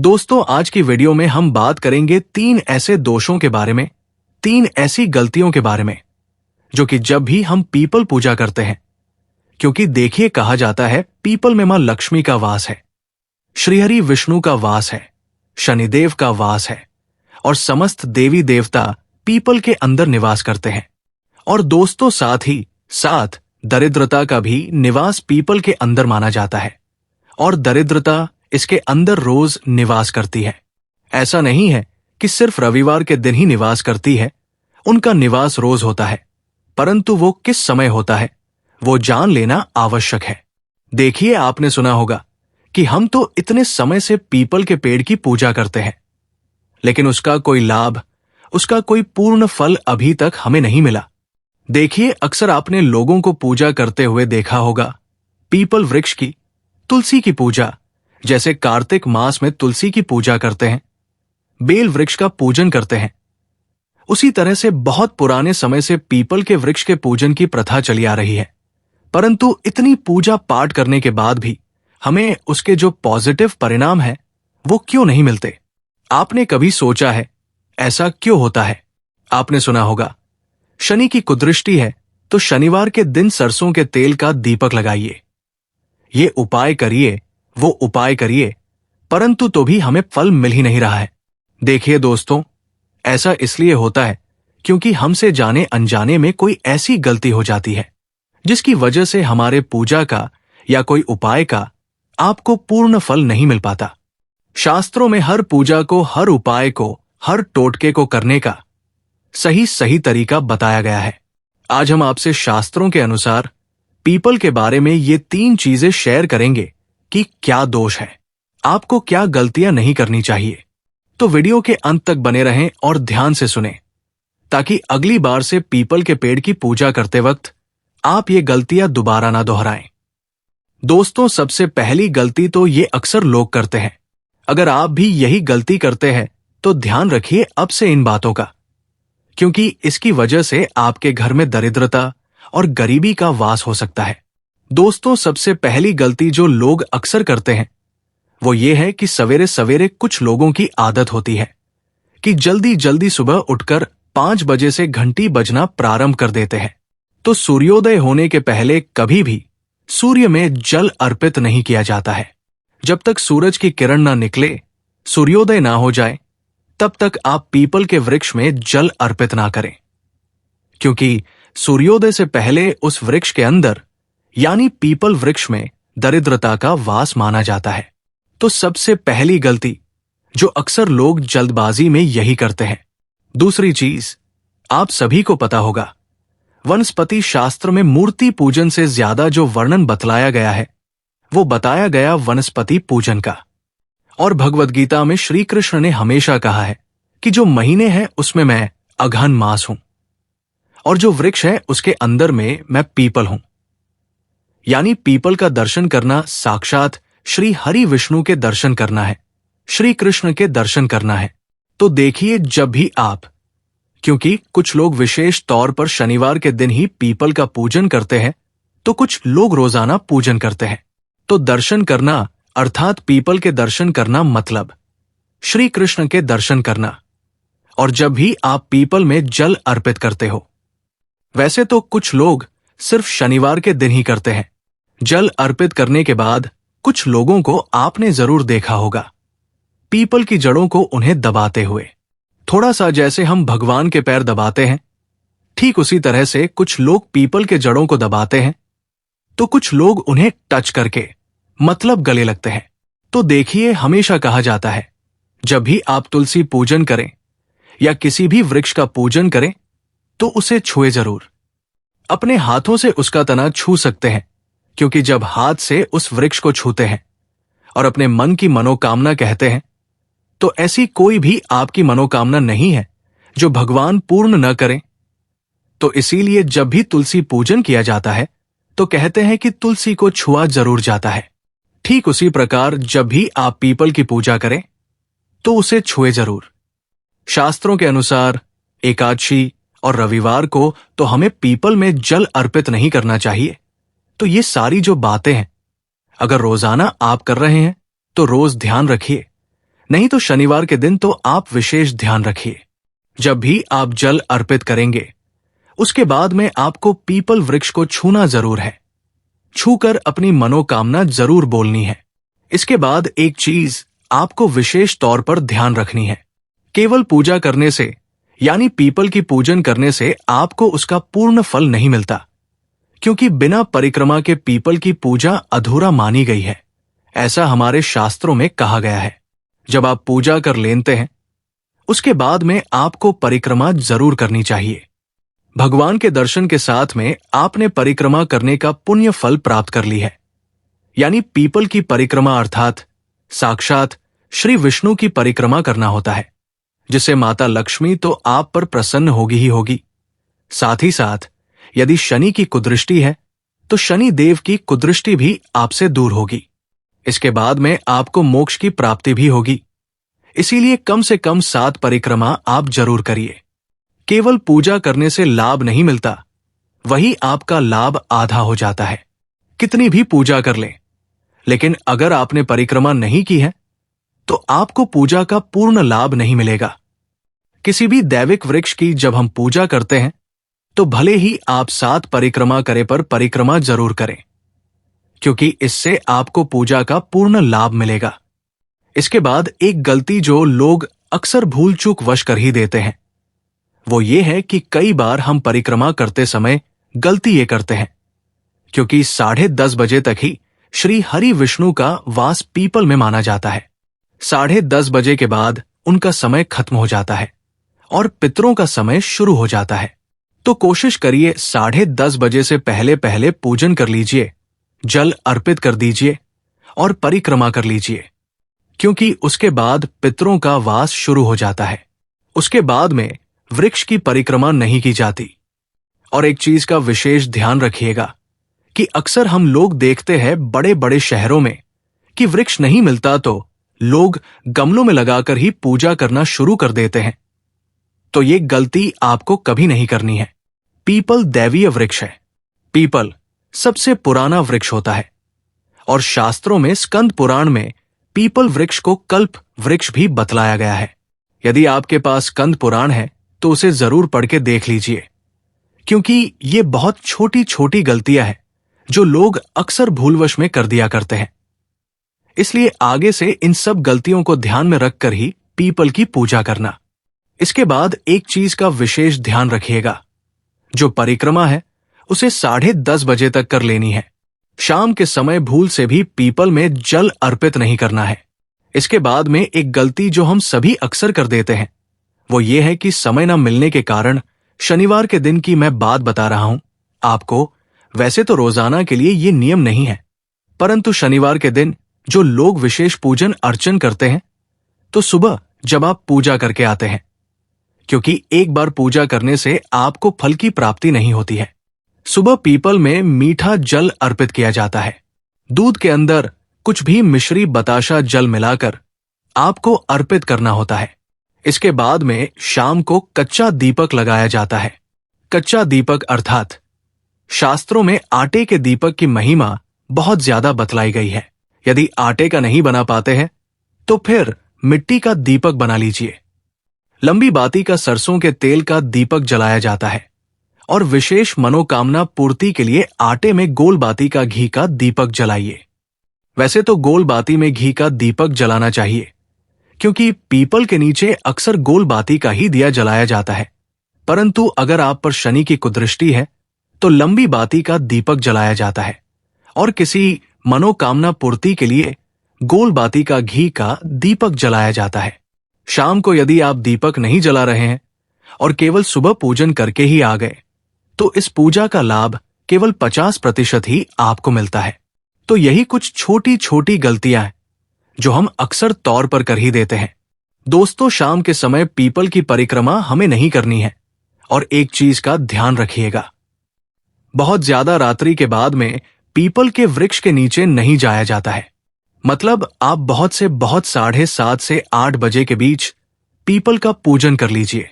दोस्तों, आज की वीडियो में हम बात करेंगे 3 ऐसे दोषों के बारे में, 3 ऐसी गलतियों के बारे में जो कि जब भी हम पीपल पूजा करते हैं, क्योंकि देखिए कहा जाता है पीपल में मां लक्ष्मी का वास है, श्रीहरि विष्णु का वास है, शनिदेव का वास है और समस्त देवी देवता पीपल के अंदर निवास करते हैं। और दोस्तों, साथ ही साथ दरिद्रता का भी निवास पीपल के अंदर माना जाता है और दरिद्रता इसके अंदर रोज निवास करती है। ऐसा नहीं है कि सिर्फ रविवार के दिन ही निवास करती है, उनका निवास रोज होता है, परंतु वो किस समय होता है वो जान लेना आवश्यक है। देखिए, आपने सुना होगा कि हम तो इतने समय से पीपल के पेड़ की पूजा करते हैं, लेकिन उसका कोई लाभ, उसका कोई पूर्ण फल अभी तक हमें नहीं मिला। देखिए, अक्सर आपने लोगों को पूजा करते हुए देखा होगा, पीपल वृक्ष की, तुलसी की पूजा, जैसे कार्तिक मास में तुलसी की पूजा करते हैं, बेल वृक्ष का पूजन करते हैं। उसी तरह से बहुत पुराने समय से पीपल के वृक्ष के पूजन की प्रथा चली आ रही है, परंतु इतनी पूजा पाठ करने के बाद भी हमें उसके जो पॉजिटिव परिणाम है वो क्यों नहीं मिलते? आपने कभी सोचा है ऐसा क्यों होता है? आपने सुना होगा, शनि की कुदृष्टि है तो शनिवार के दिन सरसों के तेल का दीपक लगाइए, ये उपाय करिए, वो उपाय करिए, परंतु तो भी हमें फल मिल ही नहीं रहा है। देखिए दोस्तों, ऐसा इसलिए होता है क्योंकि हमसे जाने अनजाने में कोई ऐसी गलती हो जाती है जिसकी वजह से हमारे पूजा का या कोई उपाय का आपको पूर्ण फल नहीं मिल पाता। शास्त्रों में हर पूजा को, हर उपाय को, हर टोटके को करने का सही तरीका बताया गया है। आज हम आपसे शास्त्रों के अनुसार पीपल के बारे में ये 3 चीजें शेयर करेंगे कि क्या दोष है, आपको क्या गलतियां नहीं करनी चाहिए। तो वीडियो के अंत तक बने रहें और ध्यान से सुनें, ताकि अगली बार से पीपल के पेड़ की पूजा करते वक्त आप ये गलतियां दोबारा ना दोहराएं। दोस्तों, सबसे पहली गलती तो ये अक्सर लोग करते हैं। अगर आप भी यही गलती करते हैं तो ध्यान रखिए अब से इन बातों का, क्योंकि इसकी वजह से आपके घर में दरिद्रता और गरीबी का वास हो सकता है। दोस्तों, सबसे पहली गलती जो लोग अक्सर करते हैं वो ये है कि सवेरे सवेरे कुछ लोगों की आदत होती है कि जल्दी जल्दी सुबह उठकर 5 बजे से घंटी बजना प्रारंभ कर देते हैं। तो सूर्योदय होने के पहले कभी भी सूर्य में जल अर्पित नहीं किया जाता है। जब तक सूरज की किरण ना निकले, सूर्योदय ना हो जाए, तब तक आप पीपल के वृक्ष में जल अर्पित ना करें, क्योंकि सूर्योदय से पहले उस वृक्ष के अंदर यानी पीपल वृक्ष में दरिद्रता का वास माना जाता है। तो सबसे पहली गलती जो अक्सर लोग जल्दबाजी में यही करते हैं। दूसरी चीज, आप सभी को पता होगा, वनस्पति शास्त्र में मूर्ति पूजन से ज्यादा जो वर्णन बतलाया गया है वो बताया गया वनस्पति पूजन का। और भगवद गीता में श्री कृष्ण ने हमेशा कहा है कि जो महीने हैं उसमें मैं अघन मास हूं और जो वृक्ष है उसके अंदर में मैं पीपल हूं। यानी पीपल का दर्शन करना साक्षात श्री हरि विष्णु के दर्शन करना है, श्री कृष्ण के दर्शन करना है। तो देखिए, जब भी आप, क्योंकि कुछ लोग विशेष तौर पर शनिवार के दिन ही पीपल का पूजन करते हैं, तो कुछ लोग रोजाना पूजन करते हैं। तो दर्शन करना अर्थात पीपल के दर्शन करना मतलब श्री कृष्ण के दर्शन करना। और जब भी आप पीपल में जल अर्पित करते हो, वैसे तो कुछ लोग सिर्फ शनिवार के दिन ही करते हैं। जल अर्पित करने के बाद कुछ लोगों को आपने जरूर देखा होगा पीपल की जड़ों को उन्हें दबाते हुए, थोड़ा सा जैसे हम भगवान के पैर दबाते हैं, ठीक उसी तरह से कुछ लोग पीपल के जड़ों को दबाते हैं, तो कुछ लोग उन्हें टच करके मतलब गले लगते हैं। तो देखिए, हमेशा कहा जाता है जब भी आप तुलसी पूजन करें या किसी भी वृक्ष का पूजन करें तो उसे छुए जरूर। अपने हाथों से उसका तना छू सकते हैं, क्योंकि जब हाथ से उस वृक्ष को छूते हैं और अपने मन की मनोकामना कहते हैं, तो ऐसी कोई भी आपकी मनोकामना नहीं है जो भगवान पूर्ण न करें। तो इसीलिए जब भी तुलसी पूजन किया जाता है तो कहते हैं कि तुलसी को छुआ जरूर जाता है। ठीक उसी प्रकार जब भी आप पीपल की पूजा करें तो उसे छुए जरूर। शास्त्रों के अनुसार एकादशी और रविवार को तो हमें पीपल में जल अर्पित नहीं करना चाहिए। तो ये सारी जो बातें हैं, अगर रोजाना आप कर रहे हैं तो रोज ध्यान रखिए, नहीं तो शनिवार के दिन तो आप विशेष ध्यान रखिए। जब भी आप जल अर्पित करेंगे, उसके बाद में आपको पीपल वृक्ष को छूना जरूर है। छूकर अपनी मनोकामना जरूर बोलनी है। इसके बाद एक चीज आपको विशेष तौर पर ध्यान रखनी है। केवल पूजा करने से यानी पीपल की पूजन करने से आपको उसका पूर्ण फल नहीं मिलता, क्योंकि बिना परिक्रमा के पीपल की पूजा अधूरा मानी गई है। ऐसा हमारे शास्त्रों में कहा गया है। जब आप पूजा कर लेते हैं, उसके बाद में आपको परिक्रमा जरूर करनी चाहिए। भगवान के दर्शन के साथ में आपने परिक्रमा करने का पुण्य फल प्राप्त कर ली है। यानी पीपल की परिक्रमा अर्थात साक्षात श्री विष्णु की परिक्रमा करना होता है, जिससे माता लक्ष्मी तो आप पर प्रसन्न होगी ही होगी। साथ ही साथ यदि शनि की कुदृष्टि है तो शनि देव की कुदृष्टि भी आपसे दूर होगी। इसके बाद में आपको मोक्ष की प्राप्ति भी होगी। इसीलिए कम से कम 7 परिक्रमा आप जरूर करिए। केवल पूजा करने से लाभ नहीं मिलता, वही आपका लाभ आधा हो जाता है। कितनी भी पूजा कर लें, लेकिन अगर आपने परिक्रमा नहीं की है तो आपको पूजा का पूर्ण लाभ नहीं मिलेगा। किसी भी दैविक वृक्ष की जब हम पूजा करते हैं तो भले ही आप 7 परिक्रमा करे पर परिक्रमा जरूर करें, क्योंकि इससे आपको पूजा का पूर्ण लाभ मिलेगा। इसके बाद एक गलती जो लोग अक्सर भूल चूक वश कर ही देते हैं, वो ये है कि कई बार हम परिक्रमा करते समय गलती ये करते हैं, क्योंकि 10:30 बजे तक ही श्री हरि विष्णु का वास पीपल में माना जाता है। 10:30 बजे के बाद उनका समय खत्म हो जाता है और पितरों का समय शुरू हो जाता है। तो कोशिश करिए 10:30 बजे से पहले पहले पूजन कर लीजिए, जल अर्पित कर दीजिए और परिक्रमा कर लीजिए, क्योंकि उसके बाद पितरों का वास शुरू हो जाता है। उसके बाद में वृक्ष की परिक्रमा नहीं की जाती। और एक चीज का विशेष ध्यान रखिएगा कि अक्सर हम लोग देखते हैं बड़े बड़े शहरों में कि वृक्ष नहीं मिलता तो लोग गमलों में लगाकर ही पूजा करना शुरू कर देते हैं। तो ये गलती आपको कभी नहीं करनी है। पीपल दैवीय वृक्ष है। पीपल सबसे पुराना वृक्ष होता है और शास्त्रों में स्कंद पुराण में पीपल वृक्ष को कल्प वृक्ष भी बतलाया गया है। यदि आपके पास स्कंद पुराण है तो उसे जरूर पढ़ के देख लीजिए, क्योंकि ये बहुत छोटी छोटी गलतियां हैं जो लोग अक्सर भूलवश में कर दिया करते हैं। इसलिए आगे से इन सब गलतियों को ध्यान में रखकर ही पीपल की पूजा करना। इसके बाद एक चीज का विशेष ध्यान रखिएगा, जो परिक्रमा है उसे 10:30 बजे तक कर लेनी है। शाम के समय भूल से भी पीपल में जल अर्पित नहीं करना है। इसके बाद में एक गलती जो हम सभी अक्सर कर देते हैं, वो ये है कि समय न मिलने के कारण शनिवार के दिन की मैं बात बता रहा हूं आपको। वैसे तो रोजाना के लिए ये नियम नहीं है, परंतु शनिवार के दिन जो लोग विशेष पूजन अर्चन करते हैं, तो सुबह जब आप पूजा करके आते हैं, क्योंकि एक बार पूजा करने से आपको फल की प्राप्ति नहीं होती है। सुबह पीपल में मीठा जल अर्पित किया जाता है। दूध के अंदर कुछ भी मिश्री बताशा जल मिलाकर आपको अर्पित करना होता है। इसके बाद में शाम को कच्चा दीपक लगाया जाता है। कच्चा दीपक अर्थात शास्त्रों में आटे के दीपक की महिमा बहुत ज्यादा बतलाई गई है। यदि आटे का नहीं बना पाते हैं तो फिर मिट्टी का दीपक बना लीजिए। लंबी बाती का सरसों के तेल का दीपक जलाया जाता है और विशेष मनोकामना पूर्ति के लिए आटे में गोल बाती का घी का दीपक जलाइए। वैसे तो गोल बाती में घी का दीपक जलाना चाहिए, क्योंकि पीपल के नीचे अक्सर गोल बाती का ही दिया जलाया जाता है। परंतु अगर आप पर शनि की कुदृष्टि है तो लंबी बाती का दीपक जलाया जाता है और किसी मनोकामना पूर्ति के लिए गोल बाती का घी का दीपक जलाया जाता है। शाम को यदि आप दीपक नहीं जला रहे हैं और केवल सुबह पूजन करके ही आ गए, तो इस पूजा का लाभ केवल 50% ही आपको मिलता है। तो यही कुछ छोटी छोटी गलतियां हैं जो हम अक्सर तौर पर कर ही देते हैं। दोस्तों, शाम के समय पीपल की परिक्रमा हमें नहीं करनी है। और एक चीज का ध्यान रखिएगा, बहुत ज्यादा रात्रि के बाद में पीपल के वृक्ष के नीचे नहीं जाया जाता है। मतलब आप बहुत से बहुत 7:30 से 8 बजे के बीच पीपल का पूजन कर लीजिए,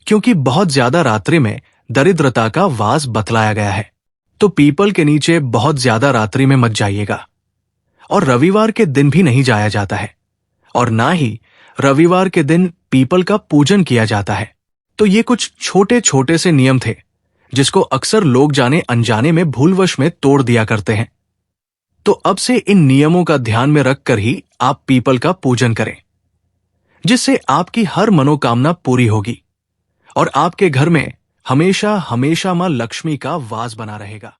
क्योंकि बहुत ज्यादा रात्रि में दरिद्रता का वास बतलाया गया है। तो पीपल के नीचे बहुत ज्यादा रात्रि में मत जाइएगा। और रविवार के दिन भी नहीं जाया जाता है। और ना ही रविवार के दिन पीपल का पूजन किया जाता है। तो ये कुछ छोटे छोटे से नियम थे जिसको अक्सर लोग जाने अनजाने में भूलवश में तोड़ दिया करते हैं। तो अब से इन नियमों का ध्यान में रखकर ही आप पीपल का पूजन करें, जिससे आपकी हर मनोकामना पूरी होगी और आपके घर में हमेशा हमेशा मां लक्ष्मी का वास बना रहेगा।